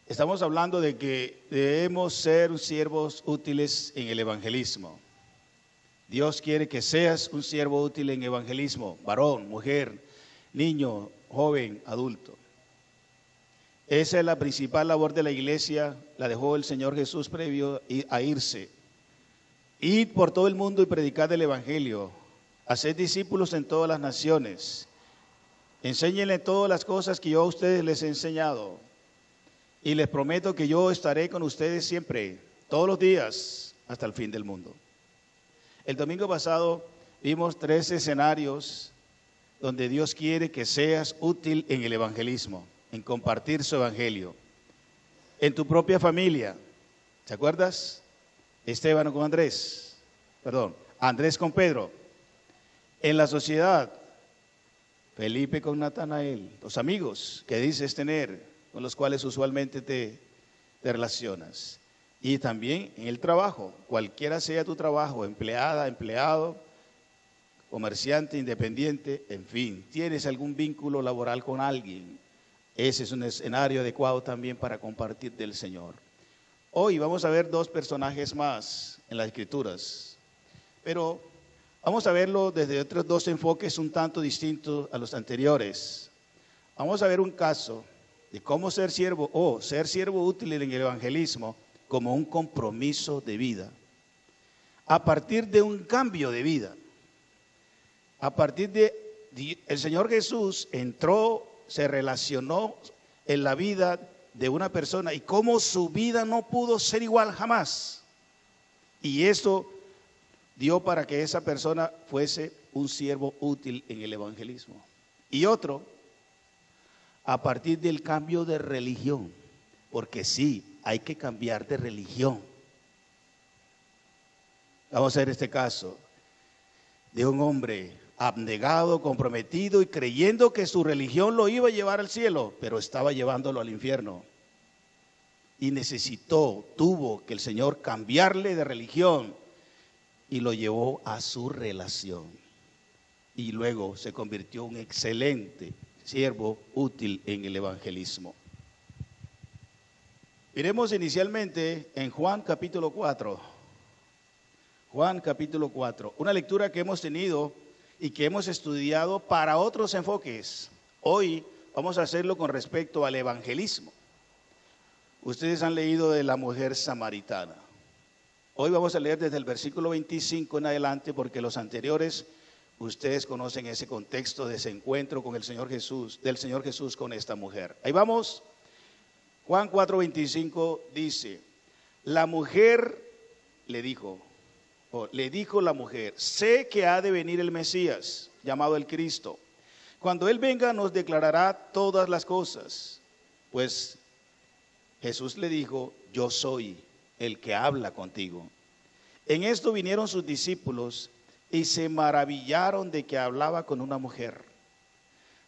Estamos hablando de que debemos ser siervos útiles en el evangelismo. Dios quiere que seas un siervo útil en evangelismo, varón, mujer, niño, joven, adulto. Esa es la principal labor de la iglesia, la dejó el Señor Jesús previo a irse. Id por todo el mundo y predicad el evangelio, haced discípulos en todas las naciones, enséñenle todas las cosas que yo a ustedes les he enseñado. Y les prometo que yo estaré con ustedes siempre, todos los días, hasta el fin del mundo. El domingo pasado vimos 3 escenarios donde Dios quiere que seas útil en el evangelismo, en compartir su evangelio. En tu propia familia, ¿te acuerdas? Esteban con Andrés, Andrés con Pedro. En la sociedad, Felipe con Natanael, los amigos que dices tener, con los cuales usualmente te relacionas. Y también en el trabajo, cualquiera sea tu trabajo, empleada, empleado, comerciante, independiente, en fin, tienes algún vínculo laboral con alguien. Ese es un escenario adecuado también para compartir del Señor. Hoy vamos a ver 2 personajes más en las Escrituras, pero vamos a verlo desde otros 2 enfoques un tanto distintos a los anteriores. Vamos a ver un caso de cómo ser siervo útil en el evangelismo como un compromiso de vida. A partir de un cambio de vida. A partir de el Señor Jesús entró, se relacionó en la vida de una persona y cómo su vida no pudo ser igual jamás. Y eso dio para que esa persona fuese un siervo útil en el evangelismo. Y otro, a partir del cambio de religión, porque sí, hay que cambiar de religión. Vamos a ver este caso de un hombre abnegado, comprometido y creyendo que su religión lo iba a llevar al cielo, pero estaba llevándolo al infierno. Y tuvo que el Señor cambiarle de religión y lo llevó a su relación. Y luego se convirtió en un excelente siervo útil en el evangelismo. Miremos inicialmente en Juan capítulo 4. Juan capítulo 4, una lectura que hemos tenido y que hemos estudiado para otros enfoques. Hoy vamos a hacerlo con respecto al evangelismo. Ustedes han leído de la mujer samaritana. Hoy vamos a leer desde el versículo 25 en adelante, porque los anteriores ustedes conocen ese contexto de ese encuentro con el Señor Jesús, del Señor Jesús con esta mujer. Ahí vamos. Juan 4:25 dice: la mujer le dijo la mujer, sé que ha de venir el Mesías, llamado el Cristo. Cuando Él venga nos declarará todas las cosas. Pues Jesús le dijo: yo soy el que habla contigo. En esto vinieron sus discípulos y se maravillaron de que hablaba con una mujer.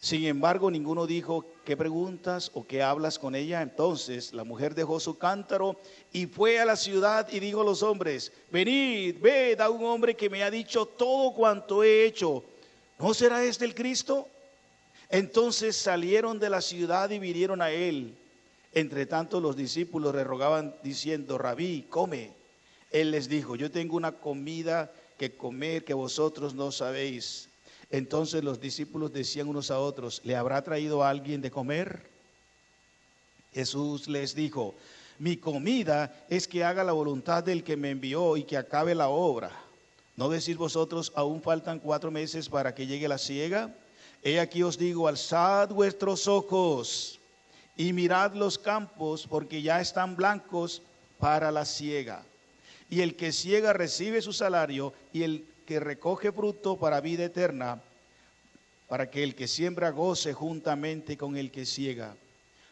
Sin embargo, ninguno dijo: ¿qué preguntas o qué hablas con ella? Entonces la mujer dejó su cántaro y fue a la ciudad y dijo a los hombres: venid, ved a un hombre que me ha dicho todo cuanto he hecho. ¿No será este el Cristo? Entonces salieron de la ciudad y vinieron a él. Entre tanto los discípulos le rogaban diciendo: Rabí, come. Él les dijo: yo tengo una comida que comer que vosotros no sabéis. Entonces los discípulos decían unos a otros: ¿le habrá traído a alguien de comer? Jesús les dijo: mi comida es que haga la voluntad del que me envió y que acabe la obra. ¿No decís vosotros: aún faltan 4 meses para que llegue la siega? He aquí os digo: alzad vuestros ojos y mirad los campos, porque ya están blancos para la siega. Y el que siega recibe su salario, y el que recoge fruto para vida eterna, para que el que siembra goce juntamente con el que siega.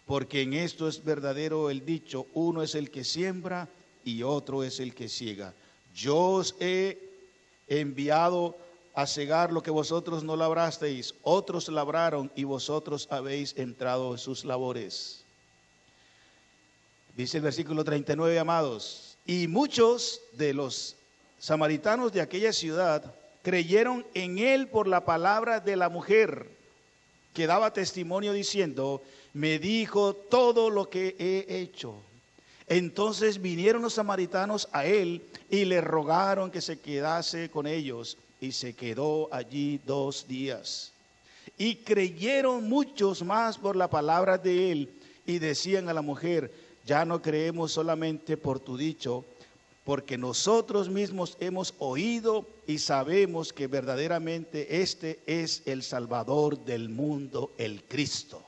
Porque en esto es verdadero el dicho: uno es el que siembra y otro es el que siega. Yo os he enviado a segar lo que vosotros no labrasteis, otros labraron y vosotros habéis entrado en sus labores. Dice el versículo 39, amados: y muchos de los samaritanos de aquella ciudad creyeron en él por la palabra de la mujer, que daba testimonio diciendo: me dijo todo lo que he hecho. Entonces vinieron los samaritanos a él y le rogaron que se quedase con ellos, y se quedó allí 2 días. Y creyeron muchos más por la palabra de él, y decían a la mujer: ya no creemos solamente por tu dicho, porque nosotros mismos hemos oído y sabemos que verdaderamente este es el Salvador del mundo, el Cristo.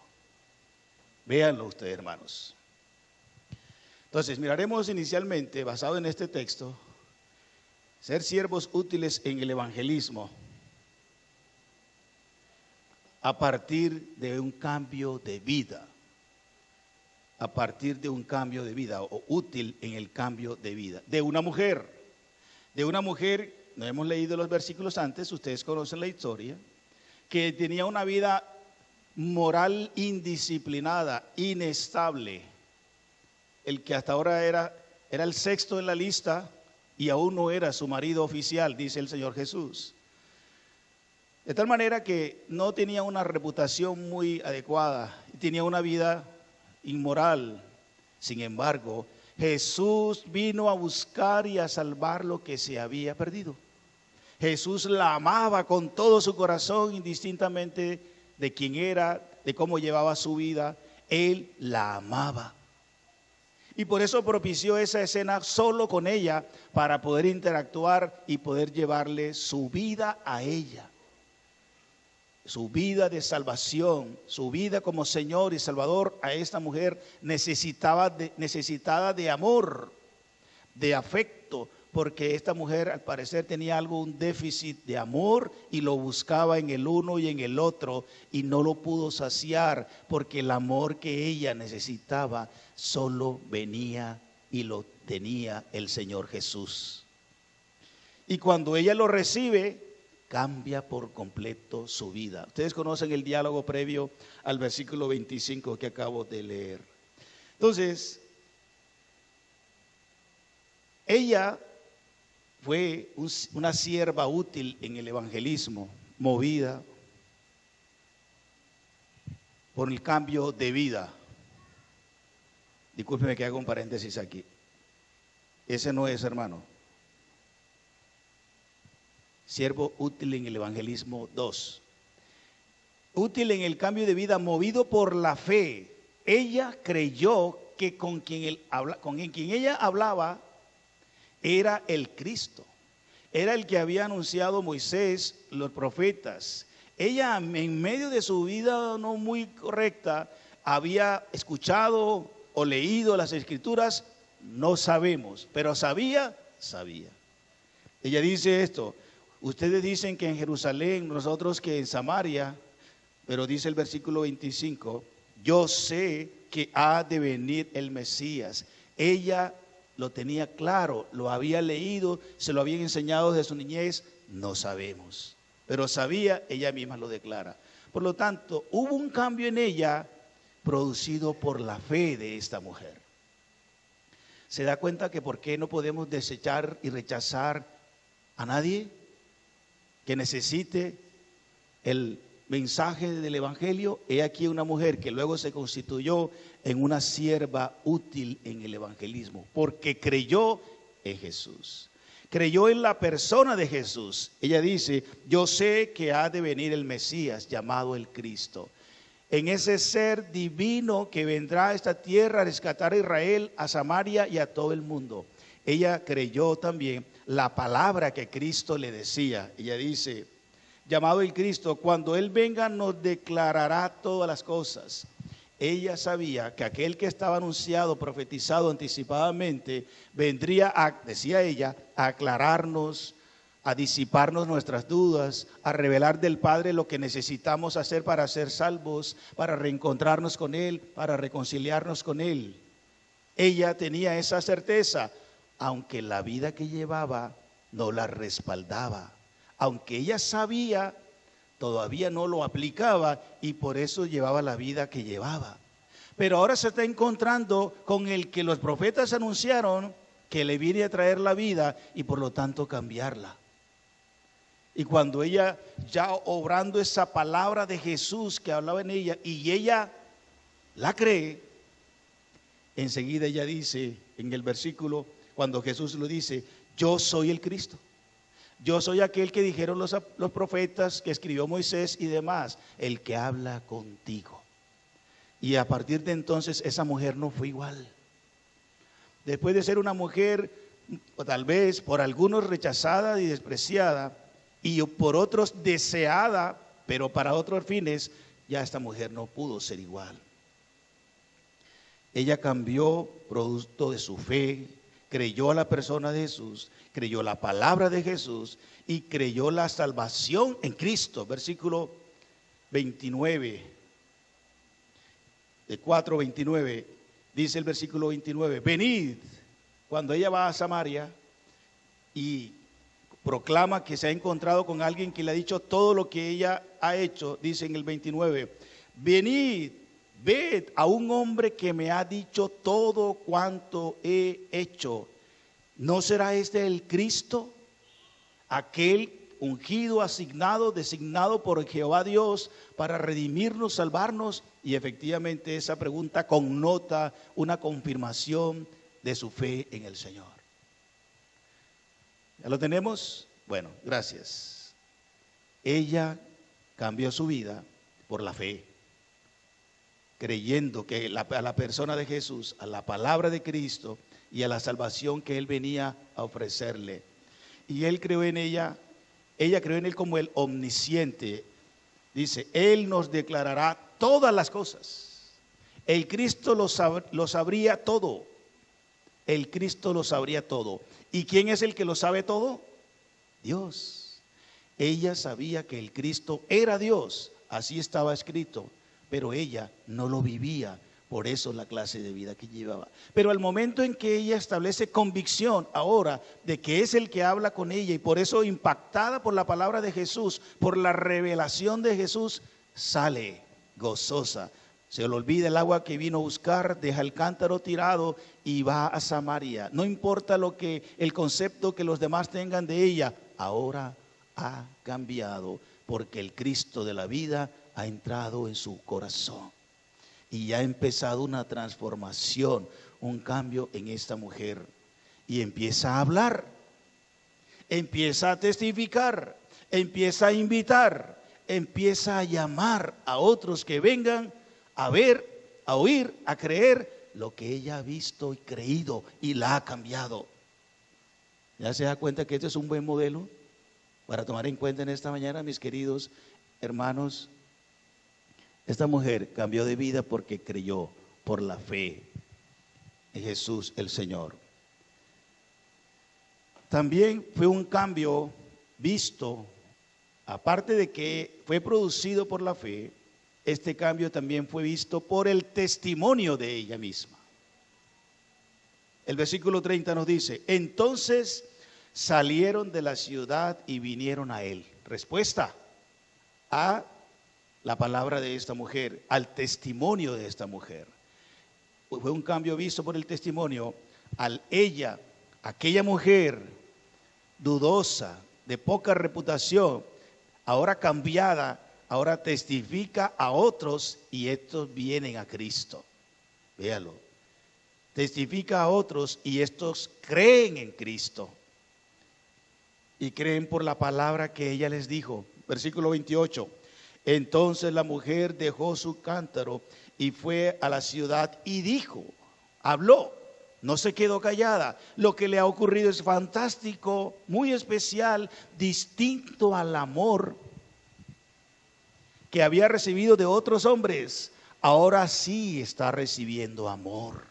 Véanlo ustedes, hermanos. Entonces, miraremos inicialmente, basado en este texto, ser siervos útiles en el evangelismo a partir de un cambio de vida. A partir de un cambio de vida, o útil en el cambio de vida. De una mujer, no hemos leído los versículos antes, ustedes conocen la historia, que tenía una vida moral indisciplinada, inestable. El que hasta ahora era el 6º en la lista y aún no era su marido oficial, dice el Señor Jesús. De tal manera que no tenía una reputación muy adecuada, tenía una vida inmoral. Sin embargo, Jesús vino a buscar y a salvar lo que se había perdido. Jesús la amaba con todo su corazón, indistintamente de quién era, de cómo llevaba su vida. Él la amaba. Y por eso propició esa escena solo con ella, para poder interactuar y poder llevarle su vida a ella. Su vida de salvación, su vida como Señor y Salvador a esta mujer necesitada de amor, de afecto, porque esta mujer al parecer tenía un déficit de amor y lo buscaba en el uno y en el otro y no lo pudo saciar, porque el amor que ella necesitaba solo venía y lo tenía el Señor Jesús. Y cuando ella lo recibe, cambia por completo su vida. Ustedes conocen el diálogo previo al versículo 25 que acabo de leer. Entonces, ella fue una sierva útil en el evangelismo, movida por el cambio de vida. Discúlpeme que haga un paréntesis aquí. Ese no es, hermano. Siervo útil en el evangelismo 2. Útil en el cambio de vida, movido por la fe. Ella creyó que con quien ella hablaba era el Cristo. Era el que había anunciado Moisés, los profetas. Ella, en medio de su vida no muy correcta, había escuchado o leído las escrituras, no sabemos, pero sabía. Ella dice esto: ustedes dicen que en Jerusalén, nosotros que en Samaria, pero dice el versículo 25, yo sé que ha de venir el Mesías. Ella lo tenía claro, lo había leído, se lo habían enseñado desde su niñez, no sabemos, pero sabía, ella misma lo declara. Por lo tanto, hubo un cambio en ella producido por la fe de esta mujer. ¿Se da cuenta que por qué no podemos desechar y rechazar a nadie que necesite el mensaje del evangelio? He aquí una mujer que luego se constituyó en una sierva útil en el evangelismo, porque creyó en Jesús, creyó en la persona de Jesús. Ella dice: yo sé que ha de venir el Mesías, llamado el Cristo, en ese ser divino que vendrá a esta tierra a rescatar a Israel, a Samaria y a todo el mundo. Ella creyó también la palabra que Cristo le decía. Ella dice: llamado el Cristo, cuando Él venga nos declarará todas las cosas. Ella sabía que aquel que estaba anunciado, profetizado anticipadamente, vendría decía ella, a aclararnos, a disiparnos nuestras dudas, a revelar del Padre lo que necesitamos hacer para ser salvos, para reencontrarnos con Él, para reconciliarnos con Él. Ella tenía esa certeza, aunque la vida que llevaba no la respaldaba. Aunque ella sabía, todavía no lo aplicaba y por eso llevaba la vida que llevaba. Pero ahora se está encontrando con el que los profetas anunciaron que le viene a traer la vida y por lo tanto cambiarla. Y cuando ella, ya obrando esa palabra de Jesús que hablaba en ella, y ella la cree, enseguida ella dice en el versículo, cuando Jesús lo dice, yo soy el Cristo. Yo soy aquel que dijeron los profetas, que escribió Moisés y demás, el que habla contigo. Y a partir de entonces esa mujer no fue igual. Después de ser una mujer, o tal vez por algunos rechazada y despreciada, y por otros deseada, pero para otros fines, ya esta mujer no pudo ser igual. Ella cambió producto de su fe, creyó a la persona de Jesús, creyó la palabra de Jesús y creyó la salvación en Cristo. Versículo 29, de 4:29, dice el versículo 29, venid, cuando ella va a Samaria y proclama que se ha encontrado con alguien que le ha dicho todo lo que ella ha hecho, dice en el 29, venid, ved a un hombre que me ha dicho todo cuanto he hecho. ¿No será este el Cristo? Aquel ungido, asignado, designado por Jehová Dios para redimirnos, salvarnos. Y efectivamente esa pregunta connota una confirmación de su fe en el Señor. ¿Ya lo tenemos? Bueno, gracias. Ella cambió su vida por la fe, creyendo que a la persona de Jesús, a la palabra de Cristo y a la salvación que Él venía a ofrecerle. Y Él creó en ella creó en Él como el omnisciente. Dice, Él nos declarará todas las cosas. El Cristo lo sabría todo. El Cristo lo sabría todo. ¿Y quién es el que lo sabe todo? Dios. Ella sabía que el Cristo era Dios, así estaba escrito, pero ella no lo vivía, por eso la clase de vida que llevaba. Pero al momento en que ella establece convicción ahora de que es el que habla con ella, y por eso impactada por la palabra de Jesús, por la revelación de Jesús, sale gozosa. Se le olvida el agua que vino a buscar, deja el cántaro tirado y va a Samaria. No importa el concepto que los demás tengan de ella, ahora ha cambiado, porque el Cristo de la vida ha entrado en su corazón y ha empezado una transformación, un cambio en esta mujer, y empieza a hablar, empieza a testificar, empieza a invitar, empieza a llamar a otros que vengan a ver, a oír, a creer lo que ella ha visto y creído, y la ha cambiado. ¿Ya se da cuenta que este es un buen modelo para tomar en cuenta en esta mañana, mis queridos hermanos? Esta mujer cambió de vida porque creyó por la fe en Jesús el Señor. También fue un cambio visto, aparte de que fue producido por la fe, este cambio también fue visto por el testimonio de ella misma. El versículo 30 nos dice, entonces salieron de la ciudad y vinieron a él. Respuesta a la palabra de esta mujer, al testimonio de esta mujer. Fue un cambio visto por el testimonio. Aquella mujer dudosa, de poca reputación, ahora cambiada, ahora testifica a otros y estos vienen a Cristo. Véalo. Testifica a otros y estos creen en Cristo. Y creen por la palabra que ella les dijo. Versículo 28. Entonces la mujer dejó su cántaro y fue a la ciudad y dijo, habló, no se quedó callada. Lo que le ha ocurrido es fantástico, muy especial, distinto al amor que había recibido de otros hombres. Ahora sí está recibiendo amor,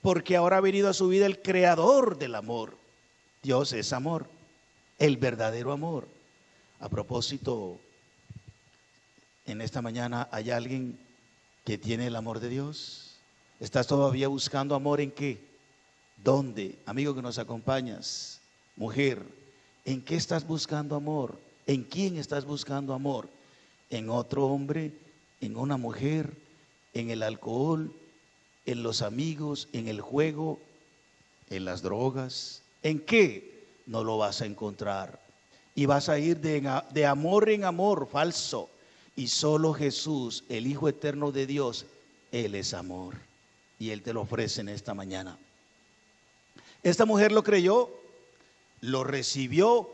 porque ahora ha venido a su vida el creador del amor. Dios es amor, el verdadero amor. A propósito, en esta mañana hay alguien que tiene el amor de Dios. ¿Estás todavía buscando amor en qué? ¿Dónde? Amigo que nos acompañas, mujer, ¿en qué estás buscando amor? ¿En quién estás buscando amor? ¿En otro hombre? ¿En una mujer? ¿En el alcohol? ¿En los amigos? ¿En el juego? ¿En las drogas? ¿En qué? No lo vas a encontrar. Y vas a ir de amor en amor falso. Y solo Jesús, el Hijo eterno de Dios, Él es amor y Él te lo ofrece en esta mañana. Esta mujer lo creyó, lo recibió,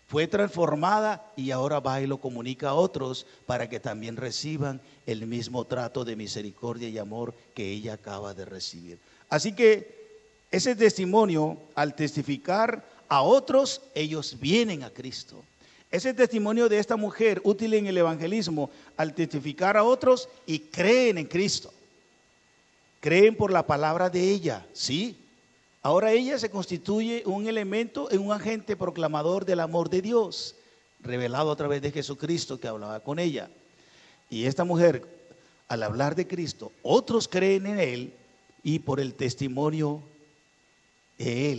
fue transformada y ahora va y lo comunica a otros para que también reciban el mismo trato de misericordia y amor que ella acaba de recibir. Así que ese testimonio, al testificar a otros, ellos vienen a Cristo. Ese testimonio de esta mujer útil en el evangelismo, al testificar a otros y creen en Cristo. Creen por la palabra de ella, ¿sí? Ahora ella se constituye un elemento, un agente proclamador del amor de Dios, revelado a través de Jesucristo que hablaba con ella. Y esta mujer, al hablar de Cristo, otros creen en Él y por el testimonio de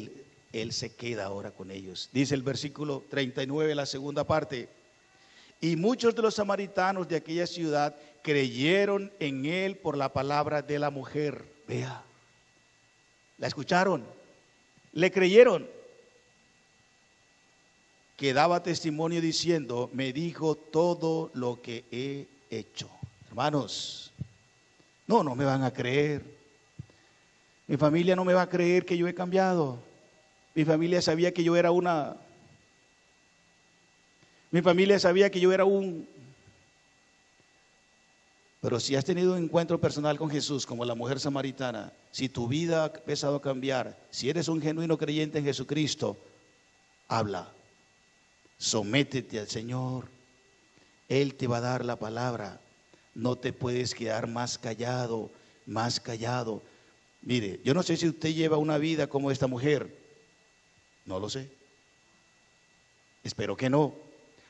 Él se queda ahora con ellos. Dice el versículo 39, la segunda parte. Y muchos de los samaritanos de aquella ciudad creyeron en Él por la palabra de la mujer. Vea, la escucharon, le creyeron, que daba testimonio diciendo: me dijo todo lo que he hecho. Hermanos, no me van a creer. Mi familia no me va a creer que yo he cambiado. Mi familia sabía que yo era Mi familia sabía que yo era Pero si has tenido un encuentro personal con Jesús, como la mujer samaritana, si tu vida ha empezado a cambiar, si eres un genuino creyente en Jesucristo, habla, sométete al Señor. Él te va a dar la palabra. No te puedes quedar más callado. Mire, yo no sé si usted lleva una vida como esta mujer. No lo sé. Espero que no.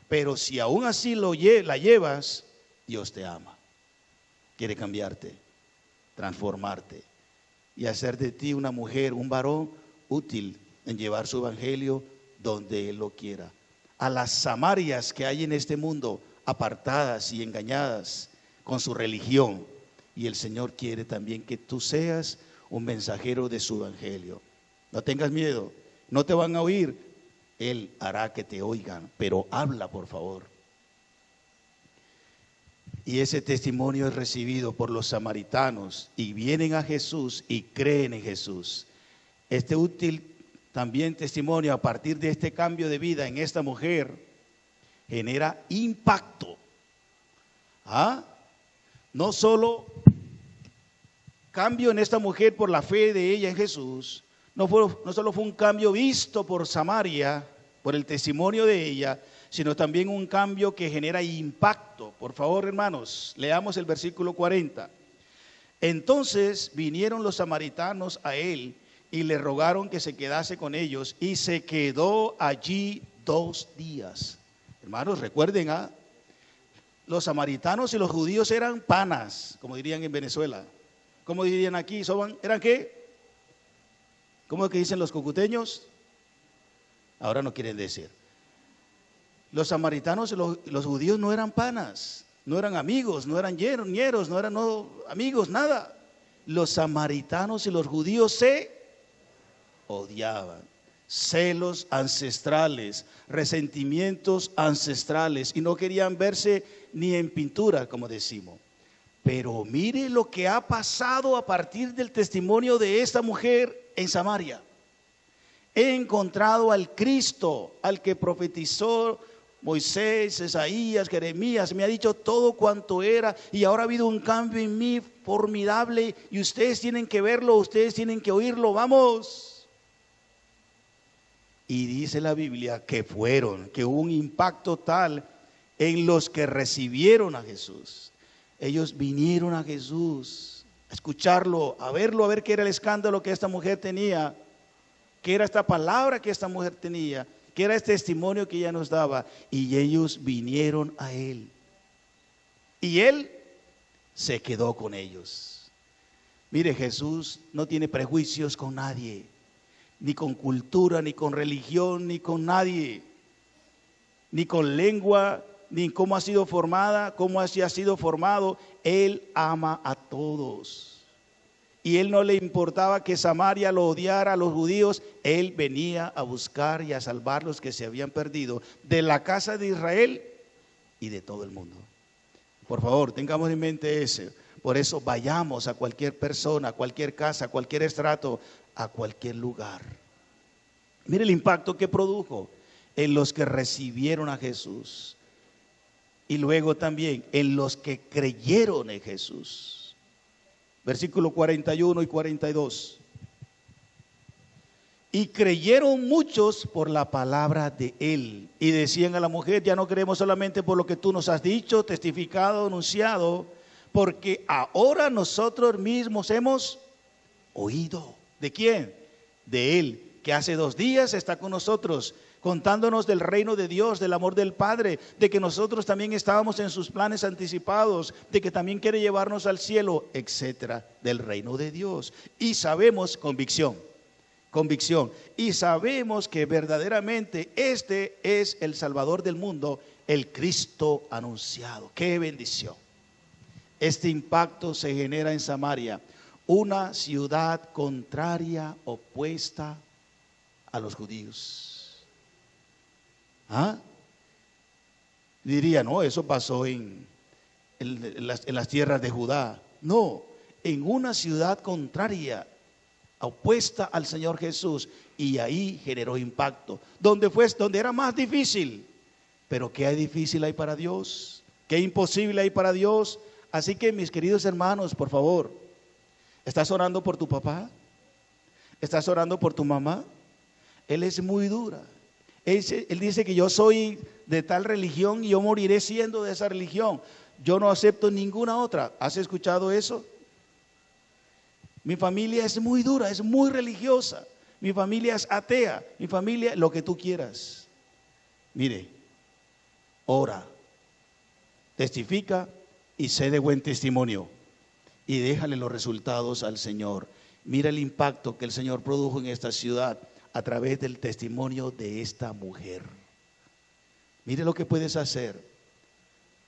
Pero si aún así la llevas, Dios te ama. Quiere cambiarte, transformarte y hacer de ti una mujer, un varón útil en llevar su evangelio donde Él lo quiera. A las samarias que hay en este mundo, apartadas y engañadas con su religión, y el Señor quiere también que tú seas un mensajero de su evangelio. No tengas miedo, no te van a oír, Él hará que te oigan, pero habla, por favor. Y ese testimonio es recibido por los samaritanos y vienen a Jesús y creen en Jesús. Este útil también testimonio a partir de este cambio de vida en esta mujer genera impacto. No solo cambio en esta mujer por la fe de ella en Jesús, no solo fue un cambio visto por Samaria, por el testimonio de ella, sino también un cambio que genera impacto. Por favor, hermanos, leamos el versículo 40. Entonces vinieron los samaritanos a él y le rogaron que se quedase con ellos, y se quedó allí 2 días. Hermanos, recuerden, los samaritanos y los judíos eran panas, como dirían en Venezuela. ¿Cómo dirían aquí? ¿Eran qué? ¿Cómo es que dicen los cucuteños? Ahora no quieren decir. Los samaritanos y los judíos no eran panas, no eran amigos, no eran ñeros, no eran amigos, nada. Los samaritanos y los judíos se odiaban. Celos ancestrales, resentimientos ancestrales, y no querían verse ni en pintura, como decimos. Pero mire lo que ha pasado a partir del testimonio de esta mujer en Samaria. He encontrado al Cristo, al que profetizó Moisés, Isaías, Jeremías, me ha dicho todo cuanto era, y ahora ha habido un cambio en mí formidable, y ustedes tienen que verlo, ustedes tienen que oírlo, vamos. Y dice la Biblia que hubo un impacto tal en los que recibieron a Jesús. Ellos vinieron a Jesús a escucharlo, a verlo, a ver qué era el escándalo que esta mujer tenía, qué era esta palabra que esta mujer tenía, qué era este testimonio que ella nos daba. Y ellos vinieron a Él, y Él se quedó con ellos. Mire, Jesús no tiene prejuicios con nadie, ni con cultura, ni con religión, ni con nadie, ni con lengua, ni cómo ha sido formada, cómo ha sido formado. Él ama a todos. Y Él no le importaba que Samaria lo odiara a los judíos. Él venía a buscar y a salvar los que se habían perdido de la casa de Israel y de todo el mundo. Por favor, tengamos en mente eso. Por eso vayamos a cualquier persona, a cualquier casa, a cualquier estrato, a cualquier lugar. Mire el impacto que produjo en los que recibieron a Jesús y luego también en los que creyeron en Jesús. Versículo 41 y 42. Y creyeron muchos por la palabra de él. Y decían a la mujer: ya no creemos solamente por lo que tú nos has dicho, testificado, anunciado, porque ahora nosotros mismos hemos oído. ¿De quién? De él, que hace 2 días está con nosotros, contándonos del reino de Dios, del amor del Padre, de que nosotros también estábamos en sus planes anticipados, de que también quiere llevarnos al cielo, etcétera, del reino de Dios. Y sabemos, convicción, y sabemos que verdaderamente este es el Salvador del mundo, el Cristo anunciado. ¡Qué bendición! Este impacto se genera en Samaria, una ciudad contraria, opuesta a los judíos. Diría, no, eso pasó en las tierras de Judá. No, en una ciudad contraria, opuesta al Señor Jesús, y ahí generó impacto. Donde era más difícil. Pero ¿qué difícil hay para Dios? ¿Qué imposible hay para Dios? Así que, mis queridos hermanos, por favor, ¿estás orando por tu papá? ¿Estás orando por tu mamá? Él es muy dura. Él dice que yo soy de tal religión y yo moriré siendo de esa religión. Yo no acepto ninguna otra. ¿Has escuchado eso? Mi familia es muy dura, es muy religiosa. Mi familia es atea. Mi familia, lo que tú quieras. Mire, ora, testifica y sé de buen testimonio. Y déjale los resultados al Señor. Mira el impacto que el Señor produjo en esta ciudad a través del testimonio de esta mujer. Mire lo que puedes hacer.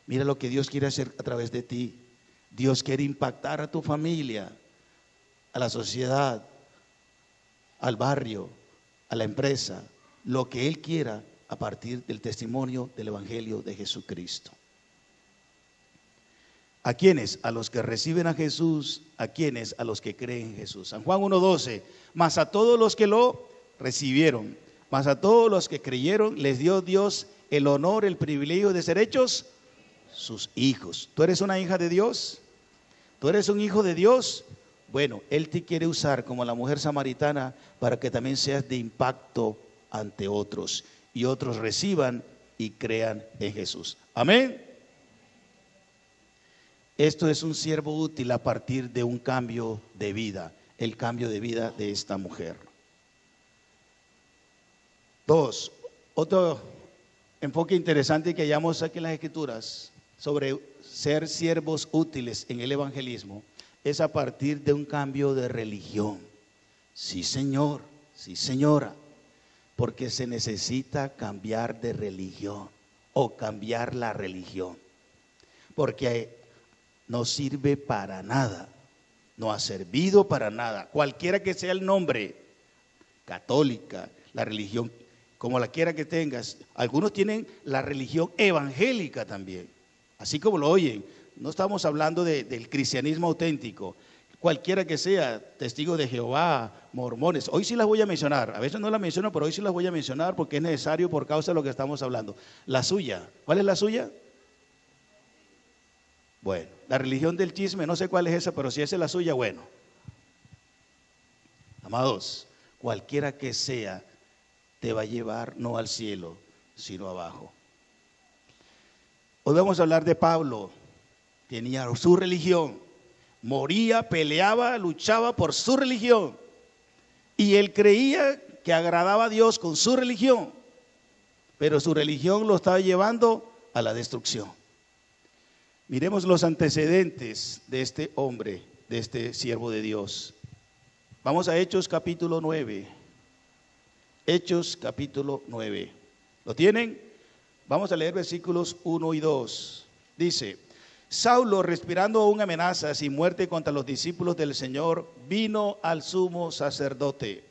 Mira lo que Dios quiere hacer a través de ti. Dios quiere impactar a tu familia, a la sociedad, al barrio, a la empresa, lo que Él quiera a partir del testimonio del Evangelio de Jesucristo. ¿A quiénes? A los que reciben a Jesús. ¿A quiénes? A los que creen en Jesús. San Juan 1:12, mas a todos los que lo recibieron, mas a todos los que creyeron, les dio Dios el honor, el privilegio de ser hechos sus hijos. ¿Tú eres una hija de Dios? ¿Tú eres un hijo de Dios? Bueno, Él te quiere usar como la mujer samaritana para que también seas de impacto ante otros y otros reciban y crean en Jesús. Amén. Esto es un siervo útil a partir de un cambio de vida, el cambio de vida de esta mujer. 2, otro enfoque interesante que hallamos aquí en las Escrituras sobre ser siervos útiles en el evangelismo es a partir de un cambio de religión. Sí, señor, sí, señora, porque se necesita cambiar de religión o cambiar la religión, porque no sirve para nada, no ha servido para nada, cualquiera que sea el nombre, católica, la religión, como la quiera que tengas. Algunos tienen la religión evangélica también, así como lo oyen. No estamos hablando del cristianismo auténtico, cualquiera que sea, testigos de Jehová, mormones. Hoy sí las voy a mencionar, a veces no las menciono, pero hoy sí las voy a mencionar porque es necesario por causa de lo que estamos hablando. La suya, ¿cuál es la suya? Bueno, la religión del chisme, no sé cuál es esa, pero si esa es la suya, bueno. Amados, cualquiera que sea, te va a llevar no al cielo, sino abajo. Hoy vamos a hablar de Pablo. Tenía su religión, moría, peleaba, luchaba por su religión. Y él creía que agradaba a Dios con su religión, pero su religión lo estaba llevando a la destrucción. Miremos los antecedentes de este hombre, de este siervo de Dios. Vamos a Hechos capítulo 9. Hechos capítulo 9. ¿Lo tienen? Vamos a leer versículos 1 y 2. Dice: Saulo, respirando aún amenazas y muerte contra los discípulos del Señor, vino al sumo sacerdote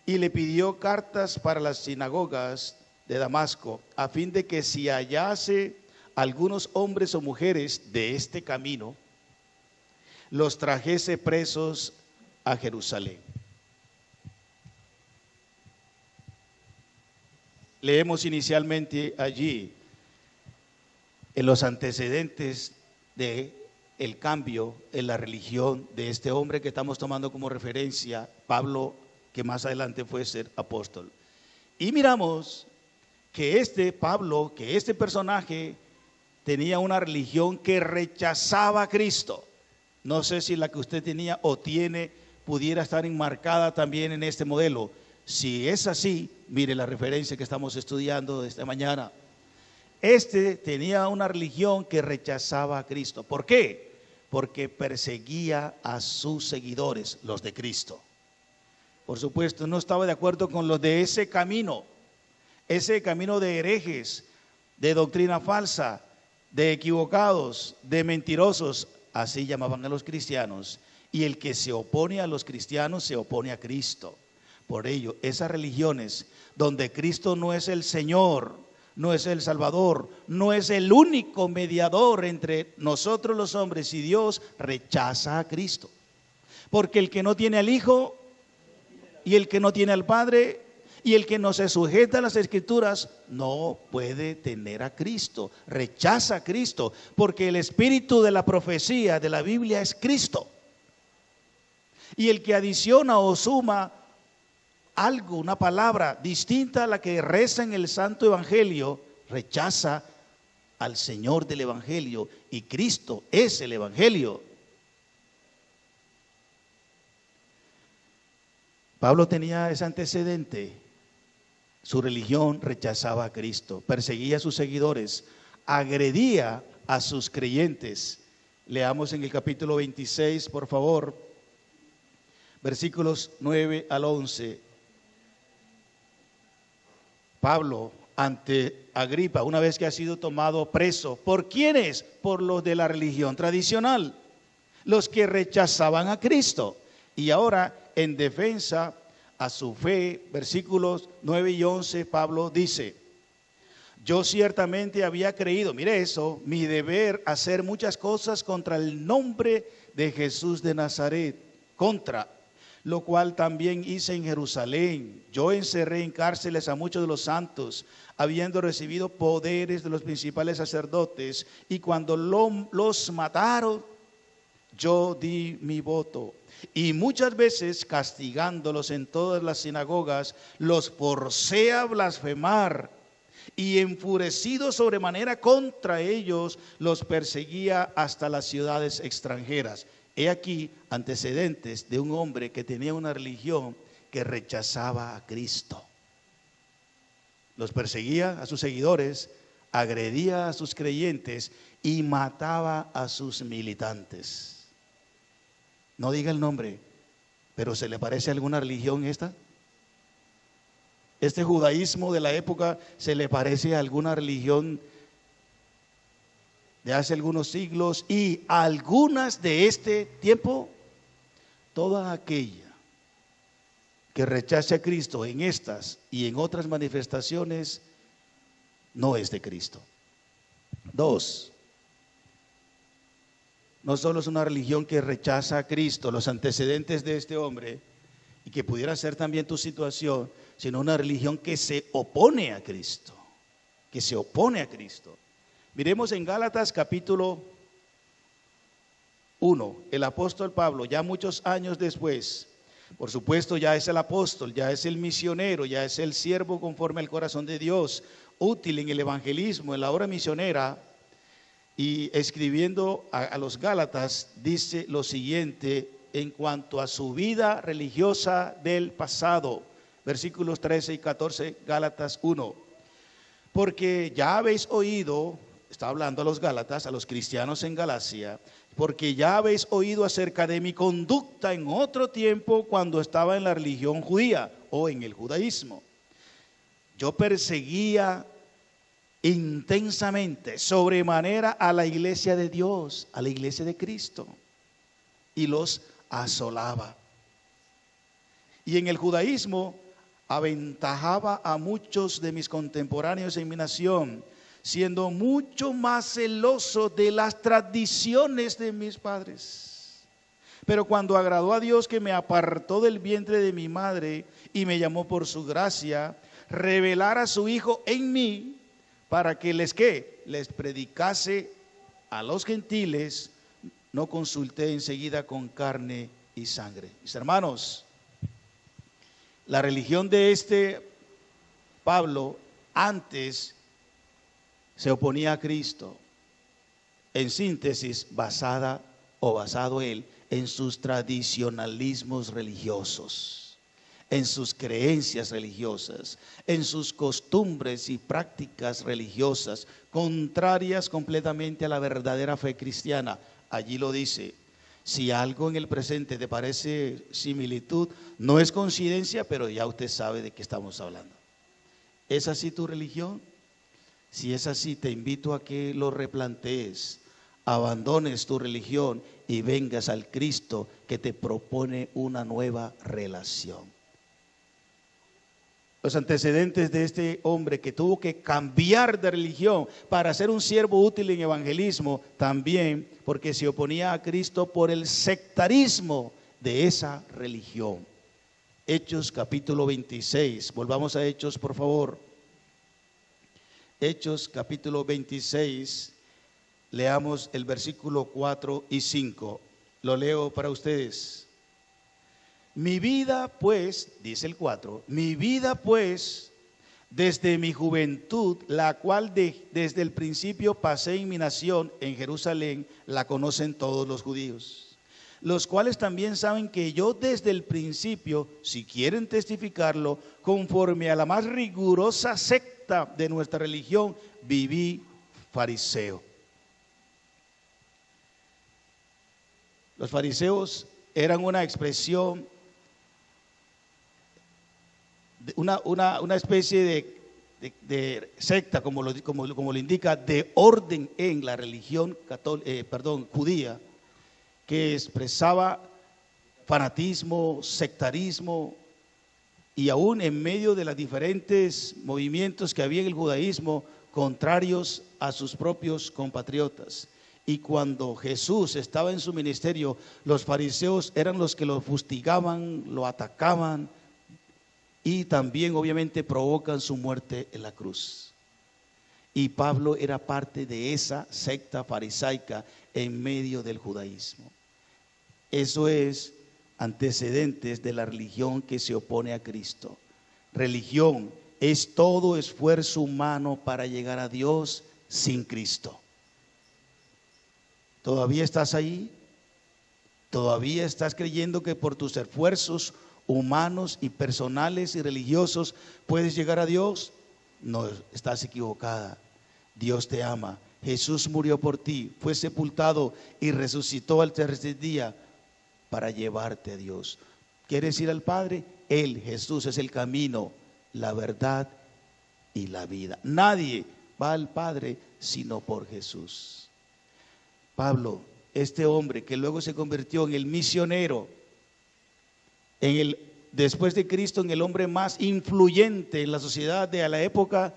y le pidió cartas para las sinagogas de Damasco, a fin de que si hallase algunos hombres o mujeres de este camino, los trajese presos a Jerusalén. Leemos inicialmente allí en los antecedentes de el cambio en la religión de este hombre que estamos tomando como referencia, Pablo, que más adelante fue ser apóstol. Y miramos que Pablo, que este personaje tenía una religión que rechazaba a Cristo. No sé si la que usted tenía o tiene pudiera estar enmarcada también en este modelo. Si es así, mire la referencia que estamos estudiando esta mañana. Tenía una religión que rechazaba a Cristo. ¿Por qué? Porque perseguía a sus seguidores, los de Cristo. Por supuesto, no estaba de acuerdo con los de ese camino de herejes, de doctrina falsa, de equivocados, de mentirosos, así llamaban a los cristianos. Y el que se opone a los cristianos se opone a Cristo. Por ello, esas religiones donde Cristo no es el Señor, no es el Salvador, no es el único mediador entre nosotros los hombres y Dios, rechaza a Cristo. Porque el que no tiene al Hijo y el que no tiene al Padre y el que no se sujeta a las Escrituras no puede tener a Cristo, rechaza a Cristo, porque el espíritu de la profecía de la Biblia es Cristo. Y el que adiciona o suma algo, una palabra distinta a la que reza en el Santo Evangelio, rechaza al Señor del Evangelio, y Cristo es el Evangelio. Pablo tenía ese antecedente. Su religión rechazaba a Cristo, perseguía a sus seguidores, agredía a sus creyentes. Leamos en el capítulo 26, por favor, versículos 9 al 11. Pablo, ante Agripa, una vez que ha sido tomado preso, ¿por quiénes? Por los de la religión tradicional, los que rechazaban a Cristo. Y ahora, en defensa a su fe, versículos 9 y 11, Pablo dice: yo ciertamente había creído, mire eso, mi deber hacer muchas cosas contra el nombre de Jesús de Nazaret, contra lo cual también hice en Jerusalén. Yo encerré en cárceles a muchos de los santos, habiendo recibido poderes de los principales sacerdotes, y cuando los mataron, yo di mi voto. Y muchas veces, castigándolos en todas las sinagogas, los forcé a blasfemar, y enfurecido sobremanera contra ellos, los perseguía hasta las ciudades extranjeras. He aquí antecedentes de un hombre que tenía una religión que rechazaba a Cristo. Los perseguía a sus seguidores, agredía a sus creyentes y mataba a sus militantes. No diga el nombre, pero ¿se le parece a alguna religión esta? ¿Este judaísmo de la época se le parece a alguna religión de hace algunos siglos y algunas de este tiempo? Toda aquella que rechace a Cristo en estas y en otras manifestaciones no es de Cristo. 2. No solo es una religión que rechaza a Cristo, los antecedentes de este hombre, y que pudiera ser también tu situación, sino una religión que se opone a Cristo, que se opone a Cristo. Miremos en Gálatas capítulo 1, el apóstol Pablo, ya muchos años después, por supuesto ya es el apóstol, ya es el misionero, ya es el siervo conforme al corazón de Dios, útil en el evangelismo, en la obra misionera, y escribiendo a los Gálatas dice lo siguiente en cuanto a su vida religiosa del pasado, versículos 13 y 14, Gálatas 1. Porque ya habéis oído, está hablando a los Gálatas, a los cristianos en Galacia, porque ya habéis oído acerca de mi conducta en otro tiempo cuando estaba en la religión judía o en el judaísmo. Yo perseguía intensamente, sobremanera, a la iglesia de Dios, a la iglesia de Cristo, y los asolaba. Y en el judaísmo aventajaba a muchos de mis contemporáneos en mi nación, siendo mucho más celoso de las tradiciones de mis padres. Pero cuando agradó a Dios, que me apartó del vientre de mi madre y me llamó por su gracia, revelar a su Hijo en mí, para que les predicase a los gentiles, no consulté enseguida con carne y sangre. Mis hermanos, la religión de este Pablo antes se oponía a Cristo. En síntesis, basado él en sus tradicionalismos religiosos, en sus creencias religiosas, en sus costumbres y prácticas religiosas, contrarias completamente a la verdadera fe cristiana. Allí lo dice. Si algo en el presente te parece similitud, no es coincidencia, pero ya usted sabe de qué estamos hablando. ¿Es así tu religión? Si es así, te invito a que lo replantees, abandones tu religión y vengas al Cristo que te propone una nueva relación. Los antecedentes de este hombre que tuvo que cambiar de religión para ser un siervo útil en evangelismo, también porque se oponía a Cristo por el sectarismo de esa religión. Hechos capítulo 26, volvamos a Hechos por favor. Hechos capítulo 26, leamos el versículo 4 y 5, lo leo para ustedes. Mi vida pues, dice el 4, mi vida pues, desde mi juventud, la cual desde el principio pasé en mi nación, en Jerusalén, la conocen todos los judíos, los cuales también saben que yo desde el principio, si quieren testificarlo, conforme a la más rigurosa secta de nuestra religión, viví fariseo. Los fariseos eran una expresión, una especie de secta, como lo indica, de orden en la religión judía, que expresaba fanatismo, sectarismo, y aún en medio de los diferentes movimientos que había en el judaísmo, contrarios a sus propios compatriotas. Y cuando Jesús estaba en su ministerio, los fariseos eran los que lo fustigaban, lo atacaban, y también obviamente provocan su muerte en la cruz. Y Pablo era parte de esa secta farisaica en medio del judaísmo. Eso es antecedentes de la religión que se opone a Cristo. Religión es todo esfuerzo humano para llegar a Dios sin Cristo. ¿Todavía estás ahí? ¿Todavía estás creyendo que por tus esfuerzos humanos y personales y religiosos puedes llegar a Dios? No, estás equivocada. Dios te ama. Jesús murió por ti, fue sepultado y resucitó al tercer día para llevarte a Dios. ¿Quieres ir al Padre? Él, Jesús, es el camino, la verdad y la vida. Nadie va al Padre sino por Jesús. Pablo, este hombre que luego se convirtió en el misionero, después de Cristo, en el hombre más influyente en la sociedad de la época,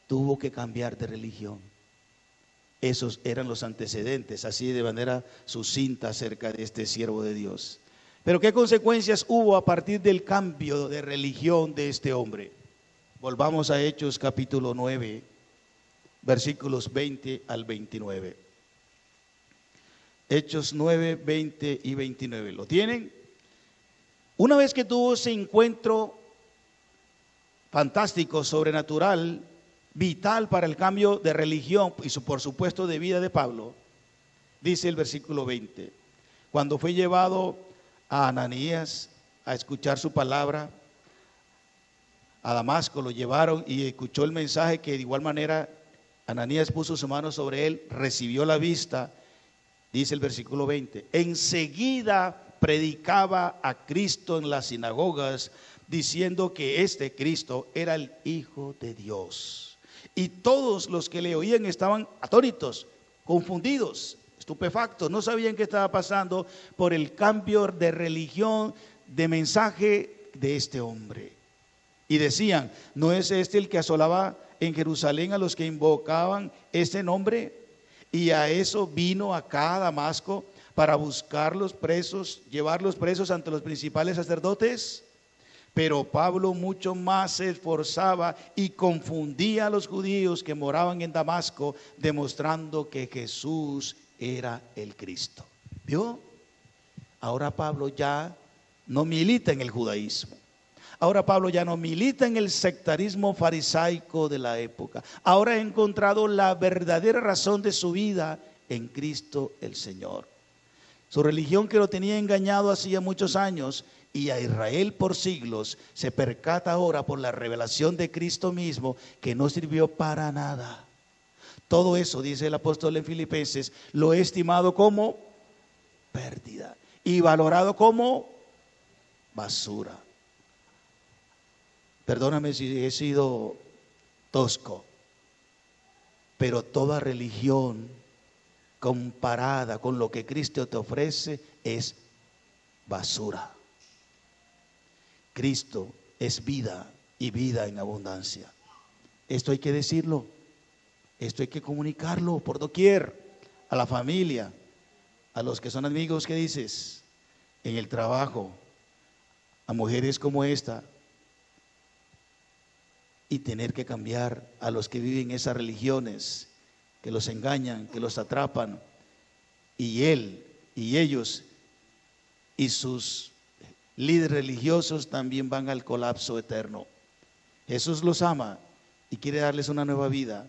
tuvo que cambiar de religión. Esos eran los antecedentes, así de manera sucinta acerca de este siervo de Dios. Pero ¿qué consecuencias hubo a partir del cambio de religión de este hombre? Volvamos a Hechos capítulo 9, versículos 20 al 29. Hechos 9, 20 y 29. ¿Lo tienen? Una vez que tuvo ese encuentro fantástico, sobrenatural, vital para el cambio de religión y por supuesto de vida de Pablo, dice el versículo 20, cuando fue llevado a Ananías a escuchar su palabra, a Damasco lo llevaron y escuchó el mensaje, que de igual manera Ananías puso su mano sobre él, recibió la vista. Dice el versículo 20, enseguida predicaba a Cristo en las sinagogas, diciendo que este Cristo era el Hijo de Dios. Y todos los que le oían estaban atónitos, confundidos, estupefactos, no sabían qué estaba pasando por el cambio de religión, de mensaje de este hombre. Y decían, ¿no es este el que asolaba en Jerusalén a los que invocaban este nombre? Y a eso vino acá a Damasco para buscarlos presos, llevarlos presos ante los principales sacerdotes. Pero Pablo mucho más se esforzaba y confundía a los judíos que moraban en Damasco, demostrando que Jesús era el Cristo. ¿Vio? Ahora Pablo ya no milita en el judaísmo. Ahora Pablo ya no milita en el sectarismo farisaico de la época. Ahora ha encontrado la verdadera razón de su vida en Cristo el Señor. Su religión, que lo tenía engañado hacía muchos años, y a Israel por siglos, se percata ahora por la revelación de Cristo mismo que no sirvió para nada. Todo eso, dice el apóstol en Filipenses, lo he estimado como pérdida y valorado como basura. Perdóname si he sido tosco, pero toda religión comparada con lo que Cristo te ofrece es basura. Cristo es vida y vida en abundancia. Esto hay que decirlo, esto hay que comunicarlo por doquier, a la familia, a los que son amigos que dices, en el trabajo, a mujeres como esta, y tener que cambiar a los que viven esas religiones, que los engañan, que los atrapan, y él y ellos y sus líderes religiosos también van al colapso eterno. Jesús los ama y quiere darles una nueva vida,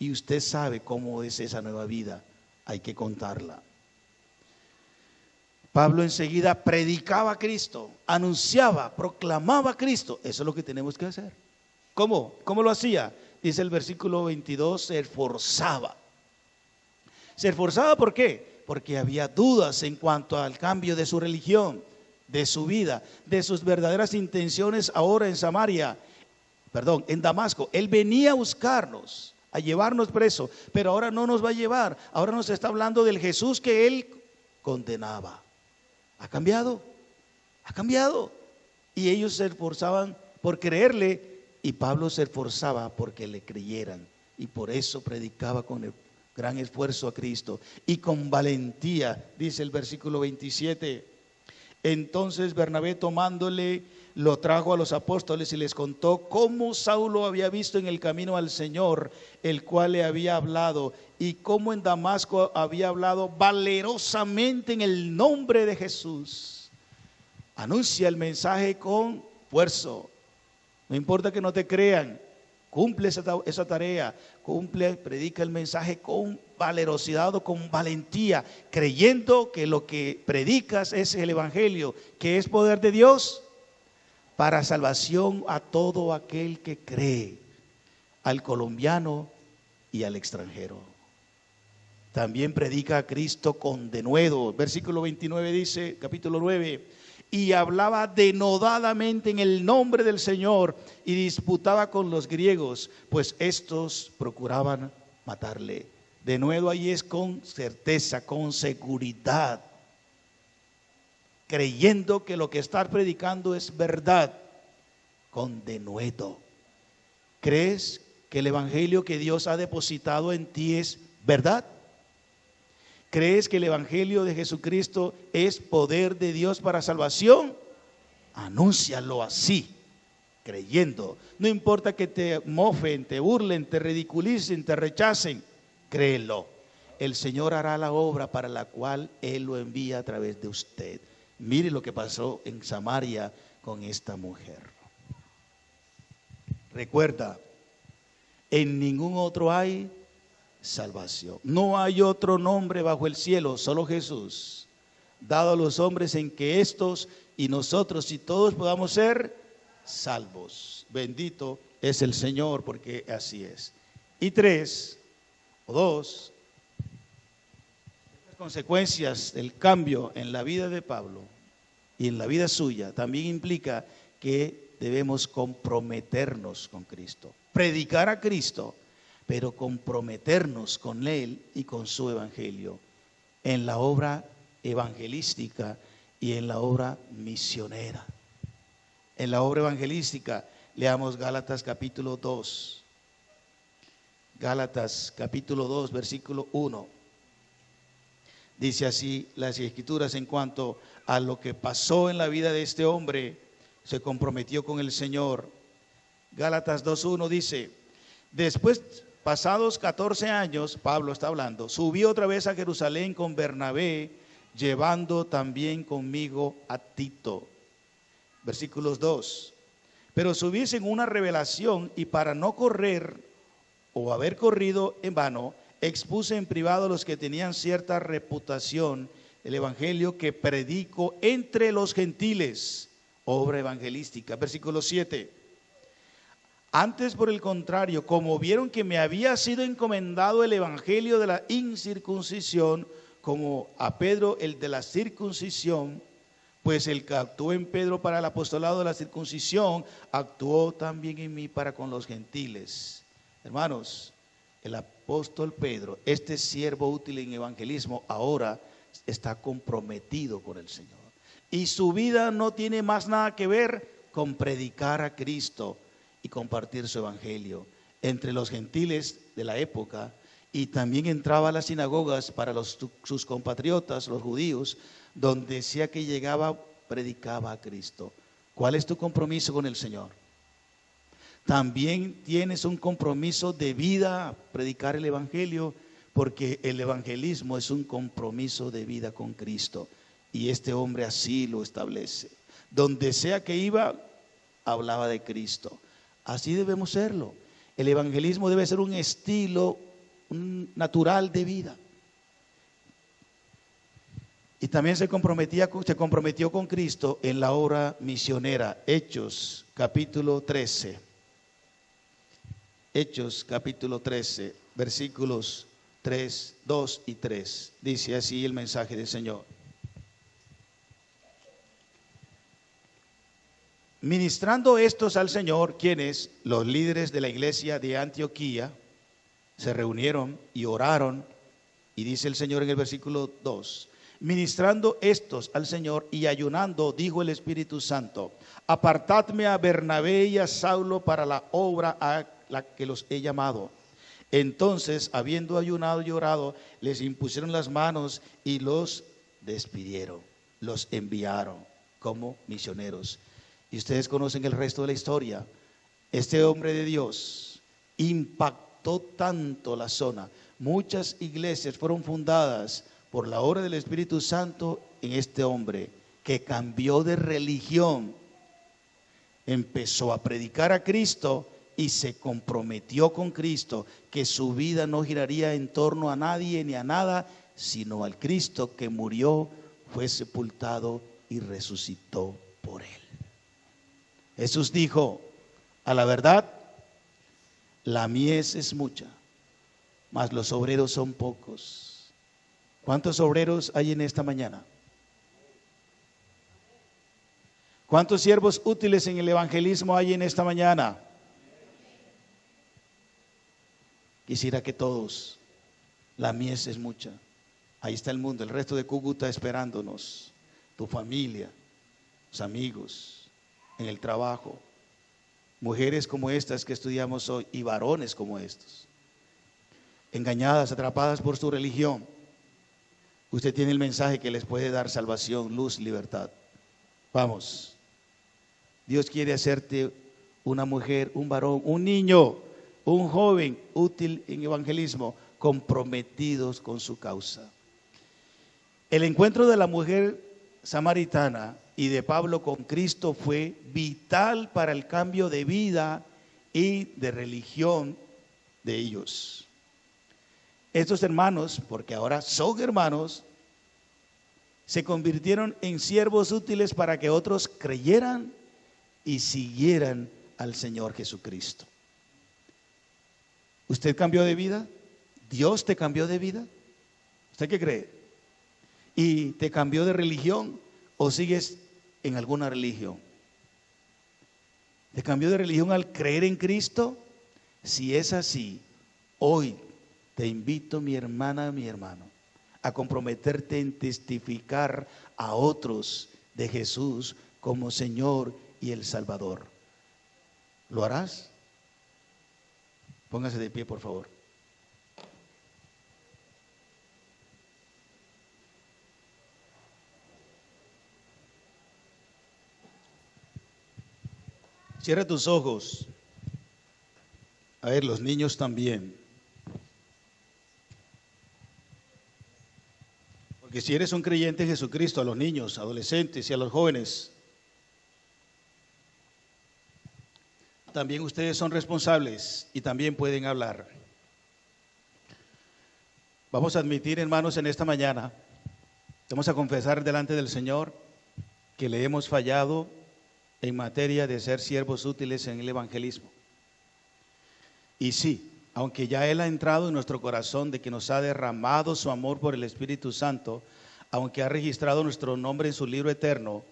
y usted sabe cómo es esa nueva vida, hay que contarla. Pablo enseguida predicaba a Cristo, anunciaba, proclamaba a Cristo. Eso es lo que tenemos que hacer. ¿Cómo? ¿Cómo lo hacía? Dice el versículo 22, se esforzaba. ¿Se esforzaba por qué? Porque había dudas en cuanto al cambio de su religión, de su vida, de sus verdaderas intenciones ahora en en Damasco. Él venía a buscarnos, a llevarnos preso, pero ahora no nos va a llevar. Ahora nos está hablando del Jesús que él condenaba. ¿Ha cambiado? Ha cambiado. Y ellos se esforzaban por creerle, y Pablo se esforzaba porque le creyeran, y por eso predicaba con el gran esfuerzo a Cristo y con valentía. Dice el versículo 27, entonces Bernabé, tomándole, lo trajo a los apóstoles y les contó cómo Saulo había visto en el camino al Señor, el cual le había hablado, y cómo en Damasco había hablado valerosamente en el nombre de Jesús. Anuncia el mensaje con esfuerzo. No importa que no te crean, cumple esa tarea, predica el mensaje con valerosidad o con valentía, creyendo que lo que predicas es el evangelio, que es poder de Dios para salvación a todo aquel que cree, al colombiano y al extranjero. También predica a Cristo con denuedo. Versículo 29 dice, capítulo 9, y hablaba denodadamente en el nombre del Señor y disputaba con los griegos, pues estos procuraban matarle. Denuedo ahí es con certeza, con seguridad, creyendo que lo que estás predicando es verdad, con denuedo. ¿Crees que el evangelio que Dios ha depositado en ti es verdad? ¿Crees que el evangelio de Jesucristo es poder de Dios para salvación? Anúncialo así, creyendo. No importa que te mofen, te burlen, te ridiculicen, te rechacen, créelo. El Señor hará la obra para la cual Él lo envía a través de usted. Mire lo que pasó en Samaria con esta mujer. Recuerda, en ningún otro hay salvación. No hay otro nombre bajo el cielo, solo Jesús, dado a los hombres en que estos y nosotros y todos podamos ser salvos. Bendito es el Señor, porque así es. Y 3 o 2, las consecuencias del cambio en la vida de Pablo y en la vida suya también implica que debemos comprometernos con Cristo, predicar a Cristo, pero comprometernos con Él y con su evangelio en la obra evangelística y en la obra misionera. En la obra evangelística, leamos Gálatas capítulo 2. Gálatas capítulo 2, versículo 1. Dice así las Escrituras en cuanto a lo que pasó en la vida de este hombre. Se comprometió con el Señor. Gálatas 2:1 dice: después, pasados 14 años, Pablo está hablando, subí otra vez a Jerusalén con Bernabé, llevando también conmigo a Tito. Versículos 2. Pero subí en una revelación, y para no correr o haber corrido en vano, expuse en privado a los que tenían cierta reputación el evangelio que predico entre los gentiles, obra evangelística. Versículo 7. Antes, por el contrario, como vieron que me había sido encomendado el evangelio de la incircuncisión, como a Pedro el de la circuncisión, pues el que actuó en Pedro para el apostolado de la circuncisión, actuó también en mí para con los gentiles. Hermanos, el apóstol Pedro, este siervo útil en evangelismo, ahora está comprometido con el Señor. Y su vida no tiene más nada que ver con predicar a Cristo y compartir su evangelio entre los gentiles de la época. Y también entraba a las sinagogas para sus compatriotas, los judíos, donde sea que llegaba, predicaba a Cristo. ¿Cuál es tu compromiso con el Señor? También tienes un compromiso de vida, predicar el evangelio, porque el evangelismo es un compromiso de vida con Cristo. Y este hombre así lo establece. Donde sea que iba, hablaba de Cristo. Así debemos serlo. El evangelismo debe ser un estilo natural de vida. Y también se comprometió con Cristo en la obra misionera. Hechos capítulo 13. Hechos capítulo 13, versículos 3, 2 y 3. Dice así el mensaje del Señor. Ministrando estos al Señor, quienes, los líderes de la iglesia de Antioquía, se reunieron y oraron, y dice el Señor en el versículo 2, ministrando estos al Señor y ayunando, dijo el Espíritu Santo: apartadme a Bernabé y a Saulo para la obra a la que los he llamado. Entonces, habiendo ayunado y orado, les impusieron las manos y los despidieron, los enviaron como misioneros. Y ustedes conocen el resto de la historia. Este hombre de Dios impactó tanto la zona. Muchas iglesias fueron fundadas por la obra del Espíritu Santo en este hombre, que cambió de religión, empezó a predicar a Cristo y se comprometió con Cristo, que su vida no giraría en torno a nadie ni a nada, sino al Cristo que murió, fue sepultado y resucitó por él. Jesús dijo: a la verdad, la mies es mucha, mas los obreros son pocos. ¿Cuántos obreros hay en esta mañana? ¿Cuántos siervos útiles en el evangelismo hay en esta mañana? Quisiera que todos, la mies es mucha. Ahí está el mundo, el resto de Cúcuta esperándonos, tu familia, tus amigos, en el trabajo, mujeres como estas que estudiamos hoy y varones como estos, engañadas, atrapadas por su religión. Usted tiene el mensaje que les puede dar salvación, luz, libertad. Vamos, Dios quiere hacerte una mujer, un varón, un niño, un joven útil en evangelismo, comprometidos con su causa. El encuentro de la mujer samaritana y de Pablo con Cristo fue vital para el cambio de vida y de religión de ellos. Estos hermanos, porque ahora son hermanos, se convirtieron en siervos útiles para que otros creyeran y siguieran al Señor Jesucristo. ¿Usted cambió de vida? ¿Dios te cambió de vida? ¿Usted qué cree? ¿Y te cambió de religión o sigues en alguna religión? ¿Te cambió de religión al creer en Cristo? Si es así, hoy te invito, mi hermana, mi hermano, a comprometerte en testificar a otros de Jesús como Señor y el Salvador. ¿Lo harás? Póngase de pie, por favor. Cierra tus ojos. A ver, los niños también. Porque si eres un creyente en Jesucristo, a los niños, adolescentes y a los jóvenes, también ustedes son responsables y también pueden hablar. Vamos a admitir, hermanos, en esta mañana, vamos a confesar delante del Señor que le hemos fallado en materia de ser siervos útiles en el evangelismo. Y sí, aunque ya Él ha entrado en nuestro corazón, de que nos ha derramado su amor por el Espíritu Santo, aunque ha registrado nuestro nombre en su libro eterno,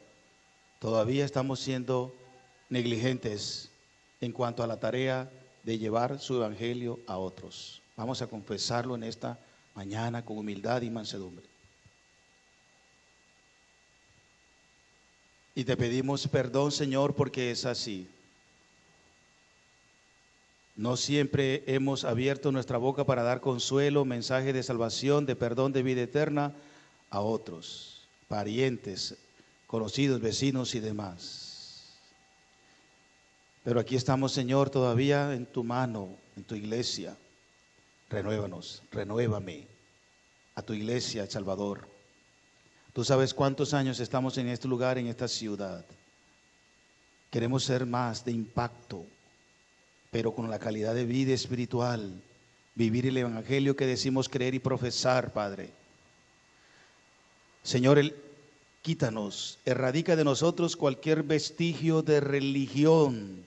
todavía estamos siendo negligentes en cuanto a la tarea de llevar su evangelio a otros. Vamos a confesarlo en esta mañana con humildad y mansedumbre. Y te pedimos perdón, Señor, porque es así. No siempre hemos abierto nuestra boca para dar consuelo, mensaje de salvación, de perdón, de vida eterna a otros, parientes, conocidos, vecinos y demás. Pero aquí estamos, Señor, todavía en tu mano, en tu iglesia. Renuévanos, renuévame a tu iglesia, El Salvador. Tú sabes cuántos años estamos en este lugar, en esta ciudad. Queremos ser más de impacto, pero con la calidad de vida espiritual, vivir el evangelio que decimos creer y profesar, Padre. Señor, quítanos, erradica de nosotros cualquier vestigio de religión,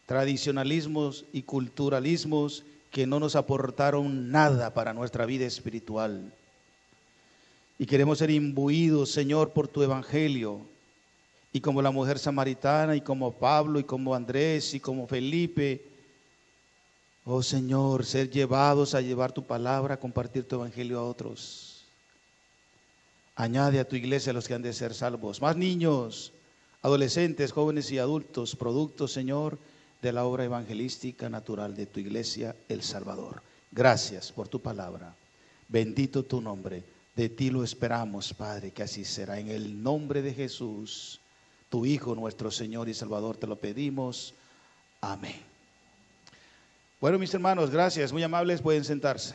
tradicionalismos y culturalismos que no nos aportaron nada para nuestra vida espiritual. Y queremos ser imbuidos, Señor, por tu evangelio. Y como la mujer samaritana, y como Pablo, y como Andrés, y como Felipe, oh Señor, ser llevados a llevar tu palabra, a compartir tu evangelio a otros. Añade a tu iglesia a los que han de ser salvos. Más niños, adolescentes, jóvenes y adultos, productos, Señor, de la obra evangelística natural de tu iglesia, El Salvador. Gracias por tu palabra. Bendito tu nombre. De ti lo esperamos, Padre, que así será. En el nombre de Jesús, tu Hijo, nuestro Señor y Salvador, te lo pedimos. Amén. Bueno, mis hermanos, gracias, muy amables, pueden sentarse.